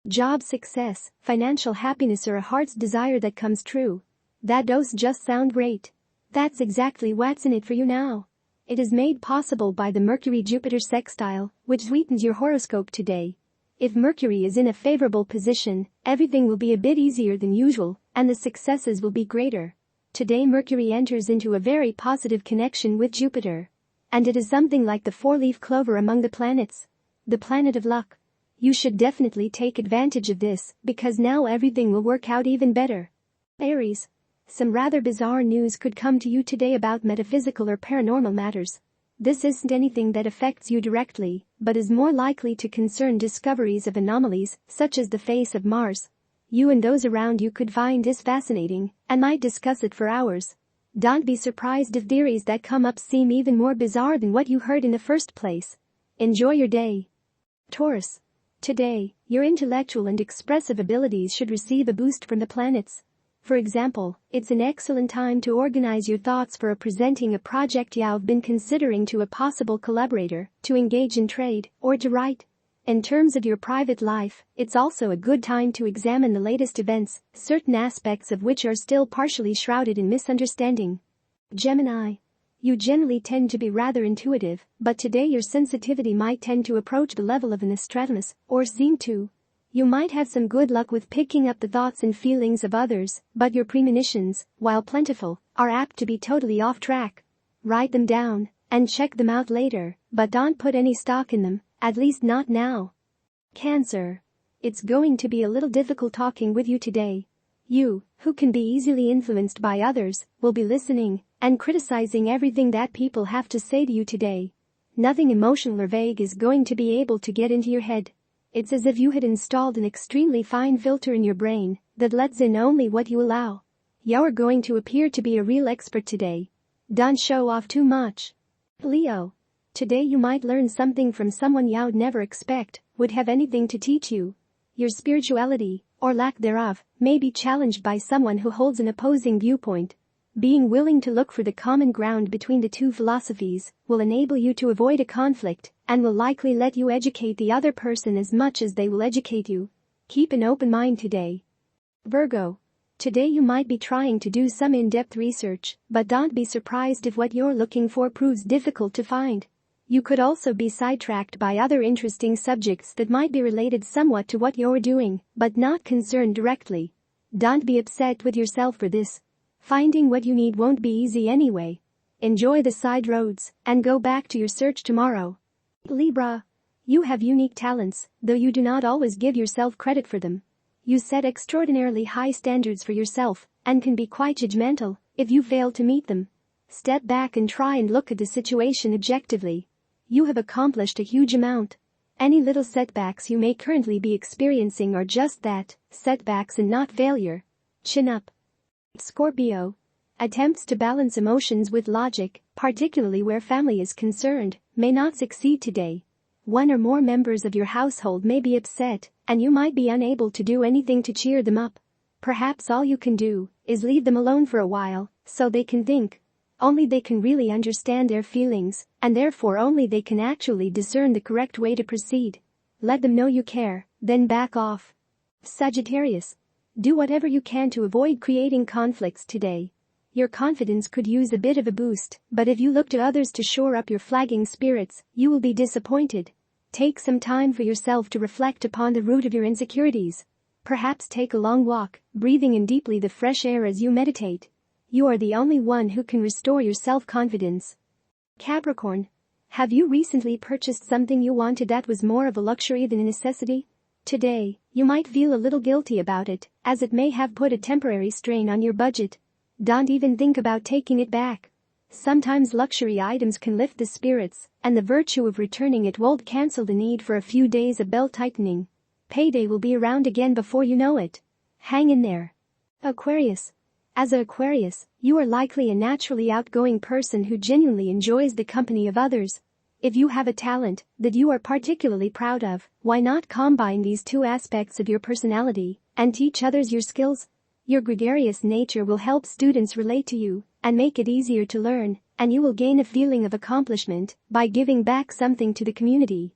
Job success, financial happiness, or a heart's desire that comes true. That doesn't just sound great. That's exactly what's in it for you now. It is made possible by the Mercury-Jupiter sextile, which sweetens your horoscope today. If Mercury is in a favorable position, everything will be a bit easier than usual, and the successes will be greater. Today Mercury enters into a very positive connection with Jupiter. And it is something like the four-leaf clover among the planets. The planet of luck. You should definitely take advantage of this, because now everything will work out even better. Aries. Some rather bizarre news could come to you today about metaphysical or paranormal matters. This isn't anything that affects you directly, but is more likely to concern discoveries of anomalies, such as the face of Mars. You and those around you could find this fascinating, and might discuss it for hours. Don't be surprised if theories that come up seem even more bizarre than what you heard in the first place. Enjoy your day. Taurus. Today, your intellectual and expressive abilities should receive a boost from the planets. For example, it's an excellent time to organize your thoughts for presenting a project you've been considering to a possible collaborator, to engage in trade, or to write. In terms of your private life, it's also a good time to examine the latest events, certain aspects of which are still partially shrouded in misunderstanding. Gemini. You generally tend to be rather intuitive, but today your sensitivity might tend to approach the level of an Nostradamus, or seem to. You might have some good luck with picking up the thoughts and feelings of others, but your premonitions, while plentiful, are apt to be totally off track. Write them down, and check them out later, but don't put any stock in them, at least not now. Cancer. It's going to be a little difficult talking with you today. You, who can be easily influenced by others, will be listening and criticizing everything that people have to say to you today. Nothing emotional or vague is going to be able to get into your head. It's as if you had installed an extremely fine filter in your brain that lets in only what you allow. You're going to appear to be a real expert today. Don't show off too much. Leo. Today you might learn something from someone you'd never expect would have anything to teach you. Your spirituality, or lack thereof, may be challenged by someone who holds an opposing viewpoint. Being willing to look for the common ground between the two philosophies will enable you to avoid a conflict and will likely let you educate the other person as much as they will educate you. Keep an open mind today. Virgo. Today you might be trying to do some in-depth research, but don't be surprised if what you're looking for proves difficult to find. You could also be sidetracked by other interesting subjects that might be related somewhat to what you're doing, but not concerned directly. Don't be upset with yourself for this. Finding what you need won't be easy anyway. Enjoy the side roads and go back to your search tomorrow. Libra. You have unique talents, though you do not always give yourself credit for them. You set extraordinarily high standards for yourself and can be quite judgmental if you fail to meet them. Step back and try and look at the situation objectively. You have accomplished a huge amount. Any little setbacks you may currently be experiencing are just that, setbacks and not failure. Chin up. Scorpio. Attempts to balance emotions with logic, particularly where family is concerned, may not succeed today. One or more members of your household may be upset, and you might be unable to do anything to cheer them up. Perhaps all you can do is leave them alone for a while, so they can think. Only they can really understand their feelings, and therefore only they can actually discern the correct way to proceed. Let them know you care, then back off. Sagittarius. Do whatever you can to avoid creating conflicts today. Your confidence could use a bit of a boost, but if you look to others to shore up your flagging spirits, you will be disappointed. Take some time for yourself to reflect upon the root of your insecurities. Perhaps take a long walk, breathing in deeply the fresh air as you meditate. You are the only one who can restore your self-confidence. Capricorn. Have you recently purchased something you wanted that was more of a luxury than a necessity? Today, you might feel a little guilty about it, as it may have put a temporary strain on your budget. Don't even think about taking it back. Sometimes luxury items can lift the spirits, and the virtue of returning it won't cancel the need for a few days of belt-tightening. Payday will be around again before you know it. Hang in there. Aquarius. As an Aquarius, you are likely a naturally outgoing person who genuinely enjoys the company of others. If you have a talent that you are particularly proud of, why not combine these two aspects of your personality and teach others your skills? Your gregarious nature will help students relate to you and make it easier to learn, and you will gain a feeling of accomplishment by giving back something to the community.